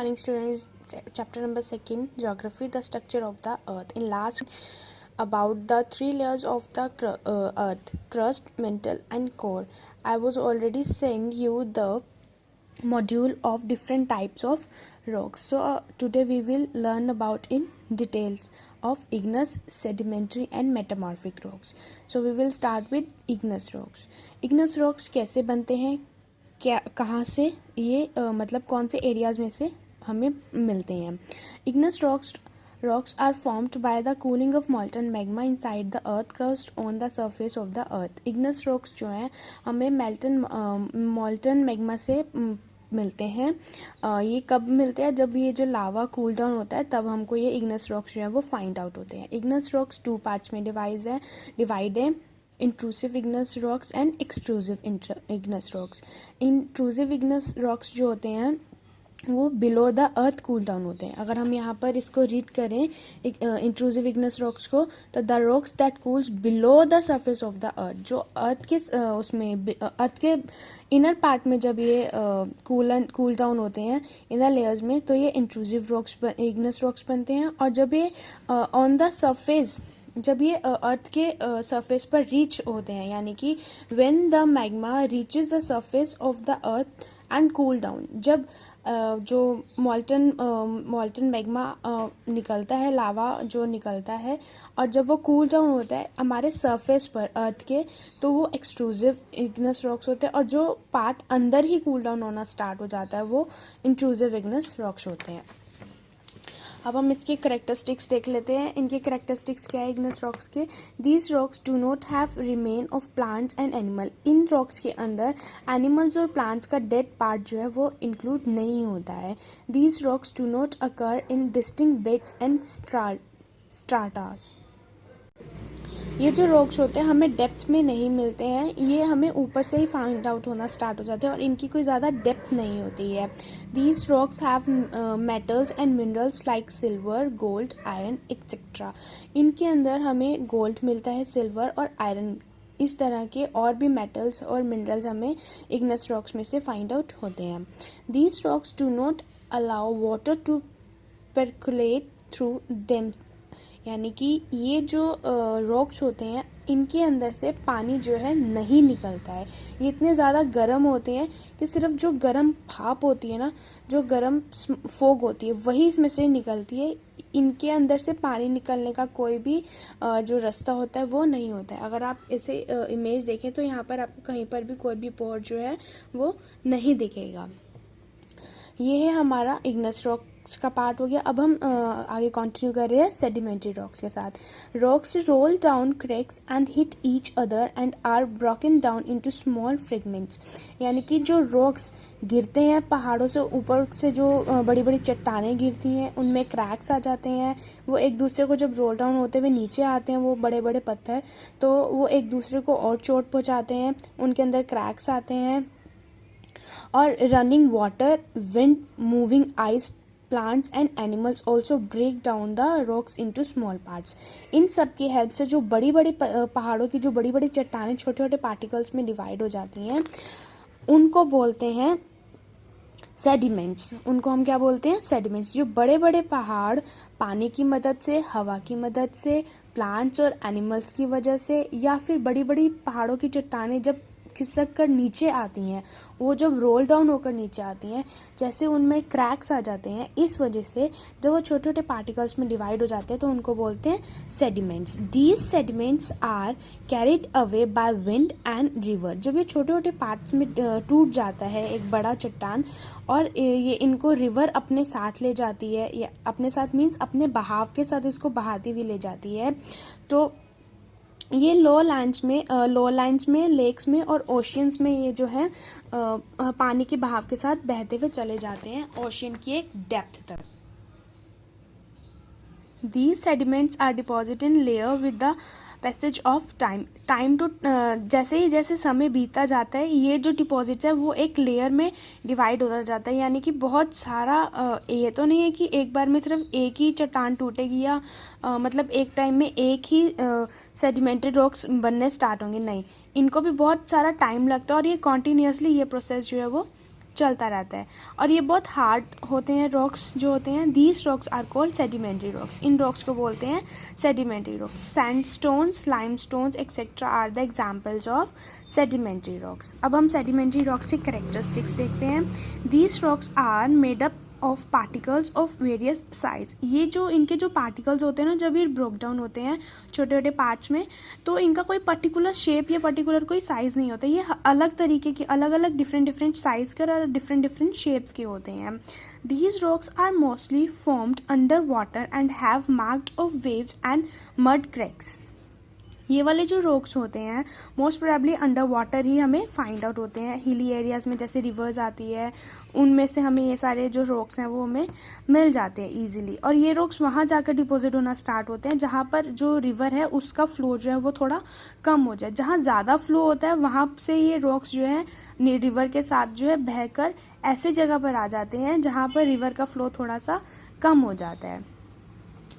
morning, students. Chapter number 2, Geography, the structure of the Earth. In last, about the three layers of the Earth: crust, mantle, and core. I was already sent you the module of different types of rocks. So today we will learn about in details of igneous, sedimentary, and metamorphic rocks. So we will start with igneous rocks. Igneous rocks कैसे बनते हैं, क्या कहाँ से ये मतलब कौन से एरियाज़ में से हमें मिलते हैं. Ignis rocks are formed by the cooling of molten magma inside the earth crust on the surface of the earth. igneous rocks जो हैं हमें molten magma से मिलते हैं. ये कब मिलते हैं, जब ये जो लावा कूल डाउन होता है तब हमको ये igneous rocks जो हैं वो फाइंड आउट होते हैं. igneous rocks 2 पार्ट्स में डिवाइड है. Intrusive igneous rocks and extrusive igneous rocks. Intrusive igneous rocks जो होते हैं वो below the earth cool down होते हैं. अगर हम यहाँ पर इसको रीड करें इंट्रूसिव igneous रॉक्स को, तो the rocks that cools below the surface of the earth. जो अर्थ के उसमें अर्थ के इनर पार्ट में जब ये कूल डाउन होते हैं इनर लेयर्स में, तो ये इंट्रूसिव रॉक्स igneous रॉक्स बनते हैं. और जब ये ऑन द सरफेस, जब ये अर्थ के सरफेस पर रीच होते हैं, यानी कि when the magma reaches the surface of the earth and cool down, जब जो मॉल्टन मैग्मा निकलता है, लावा जो निकलता है, और जब वो कूल डाउन होता है हमारे सरफेस पर अर्थ के, तो वो एक्सट्रूसिव igneous रॉक्स होते हैं. और जो पार्ट अंदर ही कूल डाउन होना स्टार्ट हो जाता है वो इंट्रूसिव igneous रॉक्स होते हैं. अब हम इसके करेक्टरिस्टिक्स देख लेते हैं. इनके करेक्टरिस्टिक्स क्या है igneous रॉक्स के. These rocks do not have remain of plants and animal. In rocks के अंदर एनिमल्स और प्लांट्स का डेड पार्ट जो है वो इंक्लूड नहीं होता है. These rocks do not occur in distinct beds and strata. ये जो रॉक्स होते हैं हमें डेप्थ में नहीं मिलते हैं, ये हमें ऊपर से ही फाइंड आउट होना स्टार्ट हो जाते हैं और इनकी कोई ज़्यादा डेप्थ नहीं होती है. These rocks have metals and minerals like silver, gold, iron etcetera. इनके अंदर हमें गोल्ड मिलता है, सिल्वर और आयरन, इस तरह के और भी मेटल्स और मिनरल्स हमें igneous रॉक्स में से फाइंड आउट होते हैं. These rocks do not allow water to percolate through them. यानी कि ये जो रॉक्स होते हैं इनके अंदर से पानी जो है नहीं निकलता है. ये इतने ज़्यादा गर्म होते हैं कि सिर्फ जो गर्म भाप होती है ना, जो गर्म फोग होती है, वही इसमें से निकलती है. इनके अंदर से पानी निकलने का कोई भी जो रास्ता होता है वो नहीं होता है. अगर आप इसे इमेज देखें तो यहाँ पर आपको कहीं पर भी कोई भी पोर जो है वो नहीं दिखेगा. ये है हमारा igneous रॉक्स का पार्ट हो गया. अब हम आगे कंटिन्यू कर रहे हैं सेडिमेंट्री रॉक्स के साथ. Rocks roll down cracks and hit each other and are broken down into small fragments. यानी कि जो रॉक्स गिरते हैं पहाड़ों से ऊपर से, जो बड़ी बड़ी चट्टानें गिरती हैं उनमें क्रैक्स आ जाते हैं. वो एक दूसरे को जब रोल डाउन होते हुए नीचे आते हैं वो बड़े बड़े पत्थर, तो वो एक दूसरे को और चोट पहुँचाते हैं, उनके अंदर क्रैक्स आते हैं. और running water, wind, moving ice, plants and animals also break down the rocks into small parts. इन सब की हेल्प से जो बड़ी बड़ी पहाड़ों की जो बड़ी बड़ी चट्टानें छोटे छोटे पार्टिकल्स में डिवाइड हो जाती हैं उनको बोलते हैं सेडिमेंट्स. उनको हम क्या बोलते हैं, सेडिमेंट्स. जो बड़े बड़े पहाड़ पानी की मदद से, हवा की मदद से, प्लांट्स और एनिमल्स की वजह से, या फिर बड़ी बड़ी पहाड़ों की चट्टानें जब खिसक कर नीचे आती हैं, वो जब रोल डाउन होकर नीचे आती हैं, जैसे उनमें क्रैक्स आ जाते हैं, इस वजह से जब वो छोटे छोटे पार्टिकल्स में डिवाइड हो जाते हैं तो उनको बोलते हैं sediments. These sediments are carried away by wind and river. जब ये छोटे छोटे पार्ट्स में टूट जाता है एक बड़ा चट्टान, और ये इनको रिवर अपने साथ ले जाती है, या अपने साथ मीन्स अपने बहाव के साथ इसको बहाती हुई ले जाती है. तो ये लोलैंड्स में, लेक्स में और ओशियंस में ये जो है पानी के बहाव के साथ बहते हुए चले जाते हैं ओशियन की एक डेप्थ तक. These sediments are deposited in layer with the passage of time. Time to जैसे समय बीतता जाता है ये जो डिपॉजिट है वो एक लेयर में डिवाइड होता जाता है. यानी कि बहुत सारा ये तो नहीं है कि एक बार में सिर्फ एक ही चट्टान टूटेगी या मतलब एक टाइम में एक ही सेडिमेंट्री रॉक्स बनने स्टार्ट होंगे. नहीं, इनको भी बहुत सारा टाइम लगता है और ये कॉन्टीन्यूसली ये प्रोसेस जो है वो चलता रहता है और ये बहुत हार्ड होते हैं रॉक्स जो होते हैं. These rocks are called sedimentary rocks. इन रॉक्स को बोलते हैं sedimentary rocks. Sandstones, limestones etcetera are the examples of sedimentary rocks. अब हम सेडिमेंट्री रॉक्स के करेक्टरिस्टिक्स देखते हैं. These rocks are made up of particles of various size. ये जो इनके जो पार्टिकल्स होते हैं ना, जब ये ब्रोक डाउन होते हैं छोटे छोटे पार्ट्स में, तो इनका कोई पर्टिकुलर शेप या पर्टिकुलर कोई साइज़ नहीं होता. ये अलग तरीके के, अलग अलग डिफरेंट डिफरेंट साइज़ के और डिफरेंट डिफरेंट शेप्स के होते हैं. These rocks are mostly formed under water and have marked of waves and mud cracks. ये वाले जो रॉक्स होते हैं मोस्ट प्रोबेबली अंडर वाटर ही हमें फाइंड आउट होते हैं. हिली एरियाज़ में जैसे रिवर्स आती है, उनमें से हमें ये सारे जो रॉक्स हैं वो हमें मिल जाते हैं ईजिली. और ये रॉक्स वहाँ जाकर डिपॉजिट होना स्टार्ट होते हैं जहाँ पर जो रिवर है उसका फ्लो जो है वो थोड़ा कम हो जाए. जहाँ ज़्यादा फ्लो होता है वहाँ से ये रॉक्स जो है रिवर के साथ जो है बहकर ऐसे जगह पर आ जाते हैं जहाँ पर रिवर का फ्लो थोड़ा सा कम हो जाता है.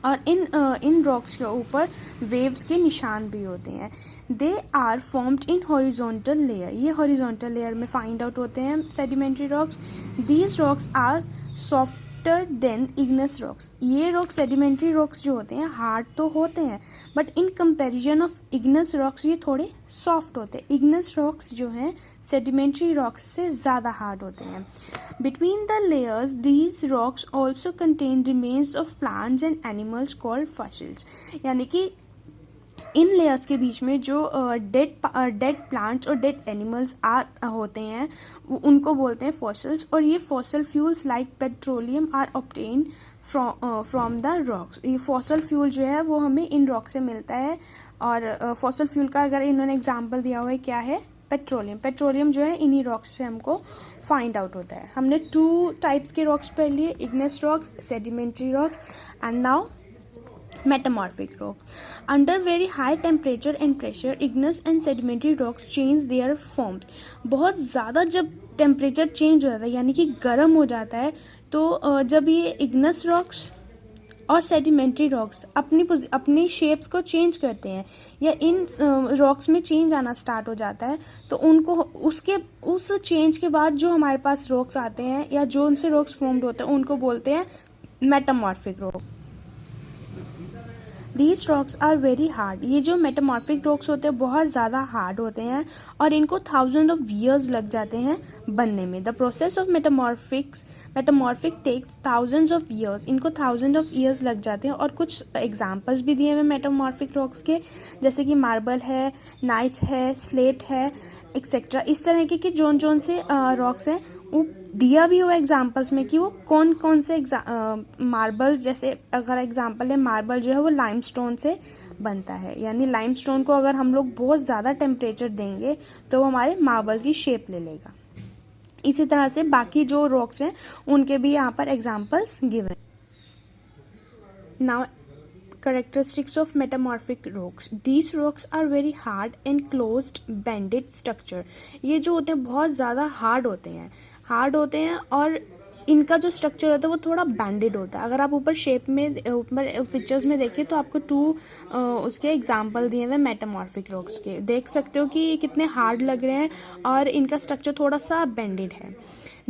और इन रॉक्स के ऊपर वेव्स के निशान भी होते हैं. They are formed in horizontal layer. ये हॉरिजॉन्टल लेयर में फाइंड आउट होते हैं sedimentary rocks. These rocks are softer than igneous rocks. ये रॉक्स सेडिमेंट्री रॉक्स जो होते हैं हार्ड तो होते हैं, but in comparison of igneous rocks ये थोड़े सॉफ्ट होते हैं. इग्नस रॉक्स जो हैं सेडिमेंट्री रॉक्स से ज़्यादा हार्ड होते हैं. Between the layers, these rocks also contain remains of plants and animals called fossils. यानी कि इन लेयर्स के बीच में जो डेड प्लांट्स और डेड एनिमल्स होते हैं उनको बोलते हैं फॉसिल्स. और ये fossil fuels like petroleum are obtain from the rocks. ये फॉसल फ्यूल जो है वो हमें इन रॉक से मिलता है. और फॉसल फ्यूल का अगर इन्होंने एग्जांपल दिया हुआ है क्या है, पेट्रोलियम. पेट्रोलियम जो है इन्हीं रॉक्स से हमको फाइंड आउट होता है. हमने 2 टाइप्स के रॉक्स पढ़ लिए, igneous rocks, sedimentary rocks, and now metamorphic rocks. Under very high temperature and pressure, igneous and sedimentary rocks change their forms. बहुत ज़्यादा जब टेम्परेचर चेंज हो जाता है यानी कि गर्म हो जाता है, तो जब ये इग्नेस रॉक्स और सेडिमेंट्री रॉक्स अपनी शेप्स को चेंज करते हैं या इन रॉक्स में चेंज आना स्टार्ट हो जाता है, तो उनको उस चेंज के बाद जो हमारे पास रॉक्स आते हैं या जो उनसे रॉक्स फॉर्म्ड होते हैं उनको बोलते हैं metamorphic rock. These rocks are very hard. ये जो मेटामॉर्फिक रॉक्स होते हैं बहुत ज़्यादा हार्ड होते हैं और इनको 1000 ऑफ ईयर्स लग जाते हैं बनने में. The process of metamorphic takes thousands of years. इनको 1000 ऑफ ईयर्स लग जाते हैं. और कुछ एग्जांपल्स भी दिए हुए मेटामॉर्फिक रॉक्स के, जैसे कि मार्बल है, नाइस है, स्लेट है एक्सेट्रा. इस तरह के जोन से रॉक्स हैं वो दिया भी हुआ एग्जांपल्स में कि वो कौन कौन से मार्बल, जैसे अगर एग्जांपल है मार्बल जो है वो लाइमस्टोन से बनता है. यानी लाइमस्टोन को अगर हम लोग बहुत ज़्यादा टेम्परेचर देंगे तो वो हमारे मार्बल की शेप ले लेगा. इसी तरह से बाकी जो रॉक्स हैं उनके भी यहाँ पर examples given. Now characteristics of metamorphic rocks. These rocks are very hard and closed banded structure. ये जो होते हैं बहुत ज़्यादा हार्ड होते हैं और इनका जो स्ट्रक्चर होता है वो थोड़ा बैंडेड होता है. अगर आप ऊपर शेप में ऊपर पिक्चर्स में देखें तो आपको 2 उसके एग्जांपल दिए हुए मेटामॉर्फिक रॉक्स के. देख सकते हो कि ये कितने हार्ड लग रहे हैं और इनका स्ट्रक्चर थोड़ा सा बेंडेड है.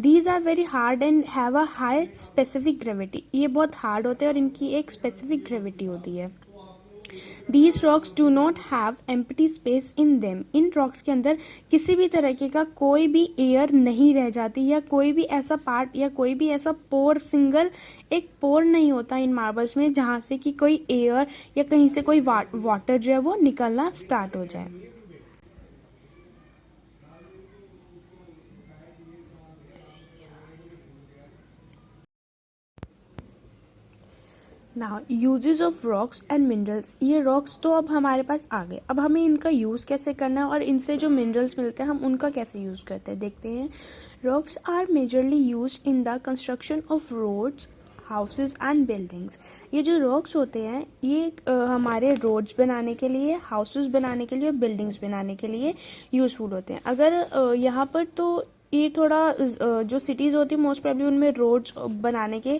These are very hard and have a high specific gravity. ये बहुत हार्ड होते हैं और इनकी एक स्पेसिफिक ग्रेविटी होती है. These rocks do not have empty space in them. In rocks के अंदर किसी भी तरीके का कोई भी एयर नहीं रह जाती या कोई भी ऐसा पार्ट या कोई भी ऐसा पोर, सिंगल एक पोर नहीं होता इन मार्बल्स में जहाँ से कि कोई एयर या कहीं से कोई वाटर जो है वो निकलना स्टार्ट हो जाए. Now uses of rocks and minerals. ये रॉक्स तो अब हमारे पास आ गए, अब हमें इनका यूज़ कैसे करना है और इनसे जो मिनरल्स मिलते हैं हम उनका कैसे यूज़ करते हैं देखते हैं. Rocks are majorly used in the construction of roads, houses and buildings. ये जो रॉक्स होते हैं ये हमारे रोड्स बनाने के लिए, हाउसेस बनाने के लिए और बिल्डिंग्स बनाने के लिए यूज़फुल होते हैं. अगर यहाँ पर तो ये थोड़ा जो सिटीज़ होती है मोस्ट प्रोबेबली उनमें रोड्स बनाने के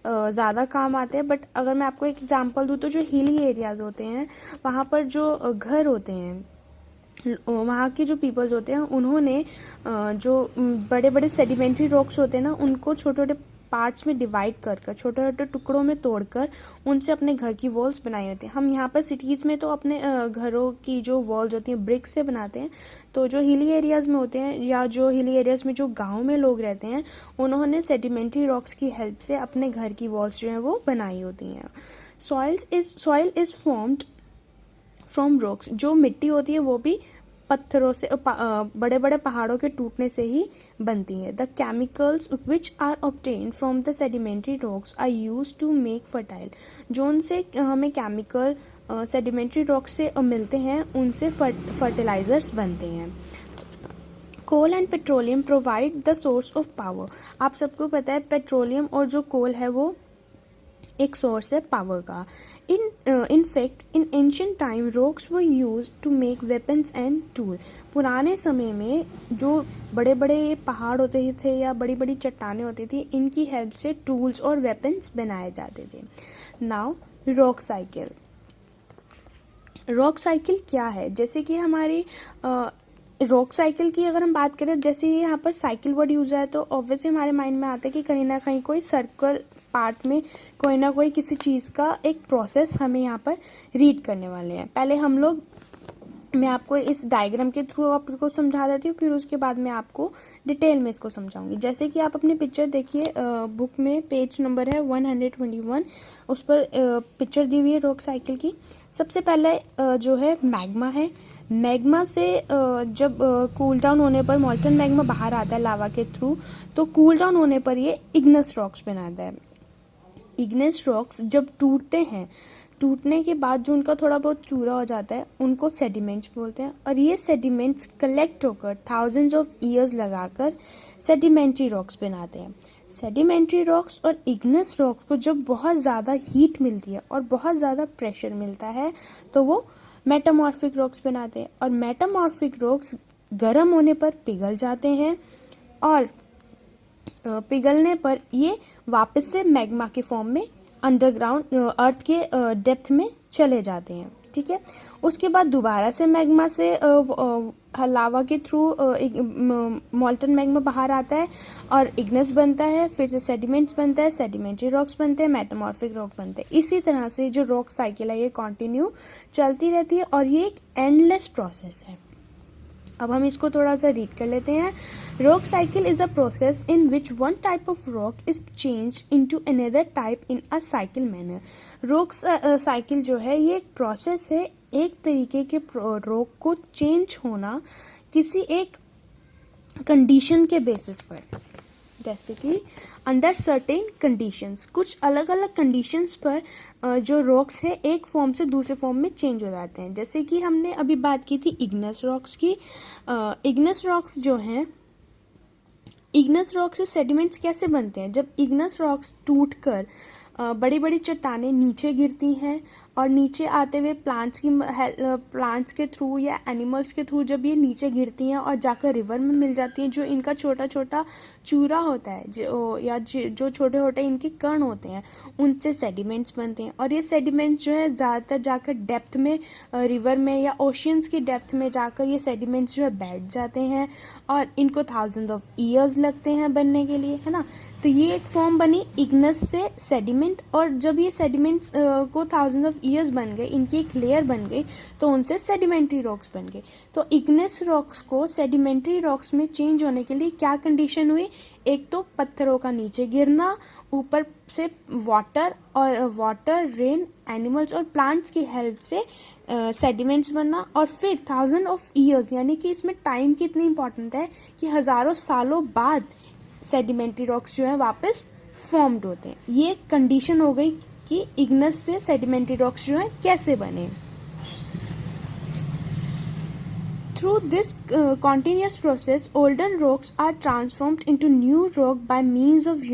ज़्यादा काम आते हैं. बट अगर मैं आपको एक एग्जांपल दूँ तो जो हिली एरियाज़ होते हैं वहाँ पर जो घर होते हैं वहाँ के जो पीपल्स होते हैं उन्होंने जो बड़े बड़े सेडिमेंट्री रॉक्स होते हैं ना, उनको छोटे छोटे पार्ट्स में डिवाइड कर कर, छोटे छोटे टुकड़ों में तोड़कर उनसे अपने घर की वॉल्स बनाई होती हैं। हम यहाँ पर सिटीज़ में तो अपने घरों की जो वॉल्स होती हैं ब्रिक्स से बनाते हैं, तो जो हिली एरियाज़ में होते हैं या जो हिली एरियाज़ में जो गाँव में लोग रहते हैं, उन्होंने सेडिमेंट्री रॉक्स की हेल्प से अपने घर की वॉल्स जो हैं वो बनाई होती हैं। Soil is formed from rocks, जो मिट्टी होती है वो भी पत्थरों से बड़े बड़े पहाड़ों के टूटने से ही बनती है। The chemicals which are obtain from the sedimentary rocks are use to make fertile, जो उनसे हमें केमिकल सेडिमेंट्री रॉक्स से मिलते हैं, उनसे फर्टिलाइजर्स बनते हैं। Coal and petroleum provide the source of power. आप सबको पता है पेट्रोलियम और जो कोल है वो एक सोर्स है पावर का। In fact in ancient time rocks were use to make weapons and tool. पुराने समय में जो बड़े बड़े पहाड़ होते थे या बड़ी बड़ी चट्टानें होती थी, इनकी हेल्प से टूल्स और वेपन्स बनाए जाते थे। Now rock cycle. Rock cycle क्या है? जैसे कि हमारी रॉक साइकिल की अगर हम बात करें, जैसे ये यहाँ पर साइकिल वर्ड यूज है तो ऑब्वियसली हमारे माइंड में आता है कि कहीं ना कहीं कोई सर्कल पार्ट में कोई ना कोई किसी चीज़ का एक प्रोसेस हमें यहाँ पर रीड करने वाले हैं। पहले हम लोग, मैं आपको इस डायग्राम के थ्रू आपको समझा देती हूँ, फिर उसके बाद मैं आपको डिटेल में इसको समझाऊंगी। जैसे कि आप अपनी पिक्चर देखिए, बुक में पेज नंबर है 121, उस पर पिक्चर दी हुई है रॉक साइकिल की। सबसे पहले जो है मैग्मा है। मैग्मा से जब कूल डाउन होने पर मॉल्टन मैग्मा बाहर आता है लावा के थ्रू, तो कूल डाउन होने पर ये इग्नस रॉक्स बनाता है। इग्नेस रॉक्स जब टूटते हैं, टूटने के बाद जो उनका थोड़ा बहुत चूरा हो जाता है, उनको सेडिमेंट्स बोलते हैं। और ये सेडिमेंट्स कलेक्ट होकर थाउजेंड्स ऑफ ईयर्स लगाकर सेडिमेंट्री रॉक्स बनाते हैं। सेडिमेंट्री रॉक्स और इग्नेस रॉक्स को जब बहुत ज़्यादा हीट मिलती है और बहुत ज़्यादा प्रेशर मिलता है, तो वो मेटामॉर्फिक रॉक्स बनाते हैं। और मेटामॉर्फिक रॉक्स गर्म होने पर पिघल जाते हैं और पिघलने पर ये वापस से मैग्मा के फॉर्म में अंडरग्राउंड अर्थ के डेप्थ में चले जाते हैं। ठीक है, उसके बाद दोबारा से मैग्मा से लावा के थ्रू मॉल्टन मैग्मा बाहर आता है और इग्नेस बनता है, फिर से सेडिमेंट्स बनता है, सेडिमेंट्री रॉक्स बनते हैं, मेटामॉर्फिक रॉक बनते हैं। इसी तरह से जो रॉक साइकिल है ये कंटिन्यू चलती रहती है और ये एक एंडलेस प्रोसेस है। अब हम इसको थोड़ा सा रीड कर लेते हैं। Rock cycle is a process in which one type of rock is change into another type in a cycle manner. Rock cycle जो है ये एक प्रोसेस है, एक तरीके के रॉक को चेंज होना किसी एक कंडीशन के बेसिस पर, जैसे कि अंडर सर्टेन कंडीशंस, कुछ अलग अलग कंडीशंस पर जो रॉक्स है एक फॉर्म से दूसरे फॉर्म में चेंज हो जाते हैं। जैसे कि हमने अभी बात की थी इग्नेस रॉक्स की। इग्नेस रॉक्स जो हैं, इग्नेस रॉक से सेडिमेंट्स कैसे बनते हैं? जब इग्नेस रॉक्स टूट कर बड़ी बड़ी चट्टानें नीचे गिरती हैं और नीचे आते हुए प्लांट्स के थ्रू या एनिमल्स के थ्रू जब ये नीचे गिरती हैं और जाकर रिवर में मिल जाती हैं, जो इनका छोटा छोटा चूरा होता है जो छोटे छोटे इनके कण होते हैं, उनसे सेडिमेंट्स बनते हैं। और ये सेडिमेंट्स जो है ज़्यादातर जाकर डेप्थ में रिवर में या ओशियंस की डेप्थ में जाकर ये सेडिमेंट्स जो है बैठ जाते हैं और इनको थाउजेंड ऑफ ईयर्स लगते हैं बनने के लिए, है ना। तो ये एक फॉर्म बनी इग्नेस से सेडिमेंट, और जब ये सेडिमेंट्स को थाउजेंड ऑफ ईयर्स बन गए, इनकी एक लेयर बन गई, तो उनसे सेडिमेंट्री रॉक्स बन गए। तो इग्नेस रॉक्स को सेडिमेंट्री रॉक्स में चेंज होने के लिए क्या कंडीशन हुई? एक तो पत्थरों का नीचे गिरना, ऊपर से वाटर रेन एनिमल्स और प्लांट्स की हेल्प से सेडिमेंट्स बनना, और फिर थाउजेंड ऑफ ईयर्स, यानी कि इसमें टाइम की इतनी इंपॉर्टेंट है कि हज़ारों सालों बाद सेडिमेंट्री रॉक्स जो है वापस फॉर्म्ड होते हैं। ये कंडीशन हो गई कि इग्नेस से सेडिमेंट्री रॉक्स जो है कैसे बने। Through this continuous process, older rocks are transformed into new rock by means of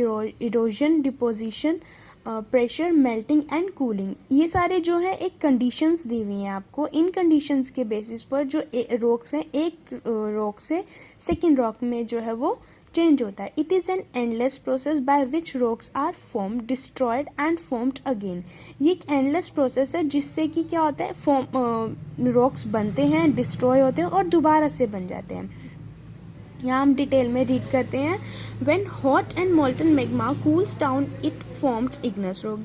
erosion, deposition, pressure, melting and cooling. ये सारे जो है एक कंडीशंस दी हुई हैं आपको। इन कंडीशंस के बेसिस पर जो रॉक्स हैं एक रॉक से सेकंड रॉक में जो है वो चेंज होता है. It is an endless process by which rocks are form, destroyed and formed again. ये एक एंडलेस प्रोसेस है जिससे कि क्या होता है, रॉक्स बनते हैं, डिस्ट्रॉय होते हैं और दोबारा से बन जाते हैं. यहाँ हम डिटेल में रीड करते हैं. When hot and molten magma cools down it forms igneous rock.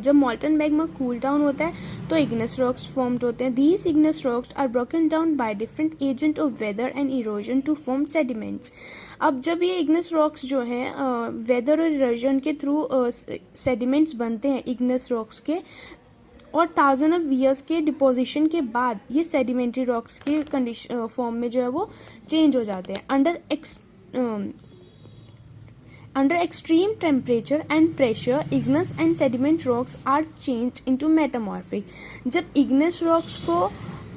जब मोल्टन मैग्मा कूल डाउन होता है तो इग्नस रॉक्स फॉर्म्ड होते हैं. These igneous rocks are broken down by different agent of weather and erosion to form sediments. अब जब ये Ignis rocks जो हैं वेदर और इरोजन के थ्रू सेडिमेंट्स बनते हैं इग्नस रॉक्स के, और 1000 ऑफ ईयर्स के डिपोजिशन के बाद ये सेडिमेंट्री रॉक्स के कंडीशन फॉर्म में जो है वो चेंज हो जाते हैं. Under extreme temperature and pressure igneous and sediment rocks are change into metamorphic. जब इग्नस रॉक्स को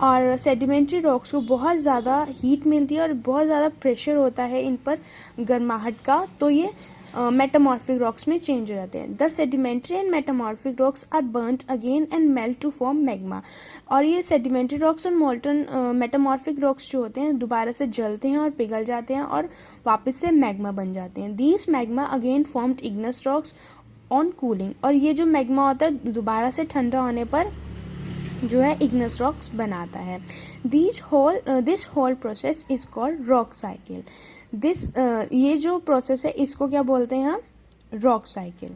और सेडिमेंट्री रॉक्स को बहुत ज़्यादा हीट मिलती है और बहुत ज़्यादा प्रेशर होता है इन पर गर्माहट का, तो ये मेटामॉर्फिक रॉक्स में चेंज हो जाते हैं. The sedimentary and metamorphic rocks are burned again and melt to form magma. और ये सेडिमेंट्री रॉक्स और मोल्टन मेटामॉर्फिक रॉक्स जो होते हैं दोबारा से जलते हैं और पिघल जाते हैं और वापस से मैग्मा बन जाते हैं. These magma again formed Ignis rocks on cooling. और ये जो मैग्मा होता है दोबारा से ठंडा होने पर जो है इग्नस रॉक्स बनाता है. This whole process is called rock cycle. ये जो प्रोसेस है इसको क्या बोलते हैं हम? Rock cycle.